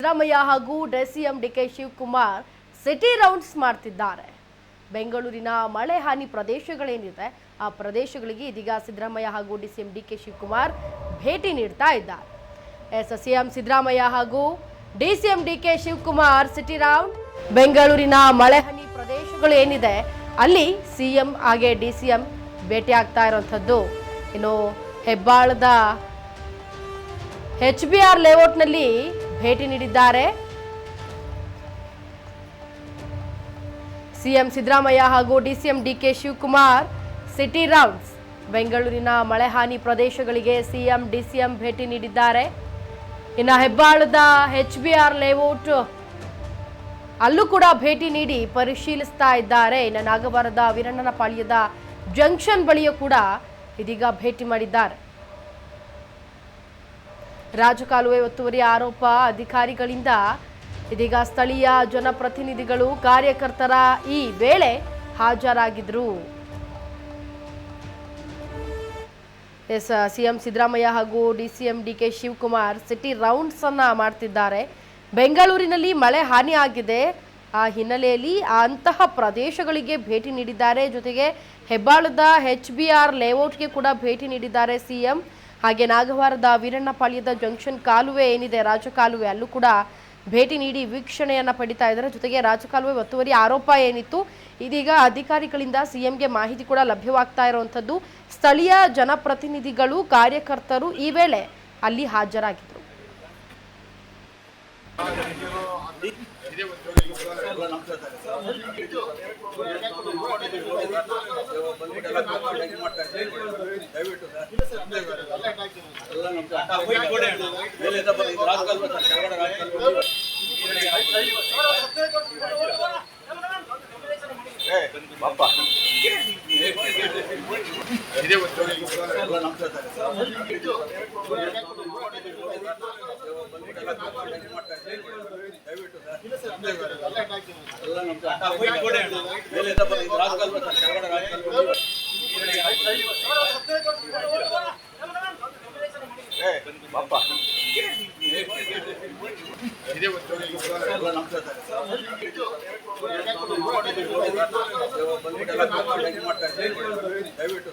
ಸಿದ್ದರಾಮಯ್ಯ ಹಾಗೂ DCM DK Shivakumar city rounds ಮಾಡ್ತಿದ್ದಾರೆ. ಬೆಂಗಳೂರಿನ ಮಳೆ ಹಾನಿ ಪ್ರದೇಶಗಳೇನಿದೆ ಆ ಪ್ರದೇಶಗಳಿಗೆ ಇದೀಗ ಸಿದ್ದರಾಮಯ್ಯ ಹಾಗೂ ಡಿಸಿಎಂ ಡಿಕೆ ಶಿವಕುಮಾರ್ ಭೇಟಿ ನೀಡ್ತಾ ಇದ್ದಾರೆ. ಸಿಎಂ ಸಿದ್ದರಾಮಯ್ಯ ಹಾಗೂ DCM DK Shivakumar city round. ಬೆಂಗಳೂರಿನ ಮಳೆ ಹಾನಿ ಪ್ರದೇಶಗಳೇನಿದೆ ಅಲ್ಲಿ ಸಿಎಂ ಹಾಗೆ ಡಿಸಿಎಂ ಭೇಟಿ ಆಗ್ತಾ ಇರುವಂತದ್ದು. ಇನ್ನು ಹೆಬ್ಬಾಳದ HBR ಲೇಔಟ್ನಲ್ಲಿ ಭೇಟಿ ನೀಡಿದ್ದಾರೆ. ಸಿಎಂ ಸಿದ್ದರಾಮಯ್ಯ ಹಾಗೂ DCM DK Shivakumar city rounds. ಬೆಂಗಳೂರಿನ ಮಳೆ ಹಾನಿ ಪ್ರದೇಶಗಳಿಗೆ ಸಿಎಂ ಡಿಸಿಎಂ ಭೇಟಿ ನೀಡಿದ್ದಾರೆ. ಇನ್ನು ಹೆಬ್ಬಾಳದ HBR ಲೇಔಟ್ ಅಲ್ಲೂ ಕೂಡ ಭೇಟಿ ನೀಡಿ ಪರಿಶೀಲಿಸ್ತಾ ಇದ್ದಾರೆ. ಇನ್ನು ನಾಗವಾರದ ವೀರಣ್ಣನಪಾಳ್ಯದ ಜಂಕ್ಷನ್ ಬಳಿಯೂ ಕೂಡ ಇದೀಗ ಭೇಟಿ ಮಾಡಿದ್ದಾರೆ. ರಾಜಕಾಲುವೆ ಒತ್ತುವರಿ ಆರೋಪ ಅಧಿಕಾರಿಗಳಿಂದ ಇದೀಗ ಸ್ಥಳೀಯ ಜನಪ್ರತಿನಿಧಿಗಳು ಕಾರ್ಯಕರ್ತರ ಈ ವೇಳೆ ಹಾಜರಾಗಿದ್ರು. ಸಿಎಂ ಸಿದ್ದರಾಮಯ್ಯ ಹಾಗೂ DCM DK Shivakumar city rounds ಅನ್ನ ಮಾಡ್ತಿದ್ದಾರೆ. ಬೆಂಗಳೂರಿನಲ್ಲಿ ಮಳೆ ಹಾನಿ ಆಗಿದೆ. ಆ ಹಿನ್ನೆಲೆಯಲ್ಲಿ ಅಂತಹ ಪ್ರದೇಶಗಳಿಗೆ ಭೇಟಿ ನೀಡಿದ್ದಾರೆ. ಜೊತೆಗೆ ಹೆಬ್ಬಾಳದ HBR ಲೇಔಟ್ಗೆ ಕೂಡ ಭೇಟಿ ನೀಡಿದ್ದಾರೆ ಸಿಎಂ. ಹಾಗೆ ನಾಗವಾರದ ವೀರಣ್ಣಪಾಳ್ಯದ ಜಂಕ್ಷನ್ ಕಾಲುವೆ ಏನಿದೆ ರಾಜಕಾಲುವೆ ಅಲ್ಲೂ ಕೂಡ ಭೇಟಿ ನೀಡಿ ವೀಕ್ಷಣೆಯನ್ನ ಪಡಿತಾ ಇದ್ದಾರೆ. ಜೊತೆಗೆ ರಾಜಕಾಲುವೆ ಒತ್ತುವರಿ ಆರೋಪ ಏನಿತ್ತು ಇದೀಗ ಅಧಿಕಾರಿಗಳಿಂದ ಸಿಎಂಗೆ ಮಾಹಿತಿ ಕೂಡ ಲಭ್ಯವಾಗ್ತಾ ಇರುವಂತದ್ದು. ಸ್ಥಳೀಯ ಜನಪ್ರತಿನಿಧಿಗಳು ಕಾರ್ಯಕರ್ತರು ಈ ವೇಳೆ ಅಲ್ಲಿ ಹಾಜರಾಗಿದ್ದರು. ದಯವಿಟ್ಟು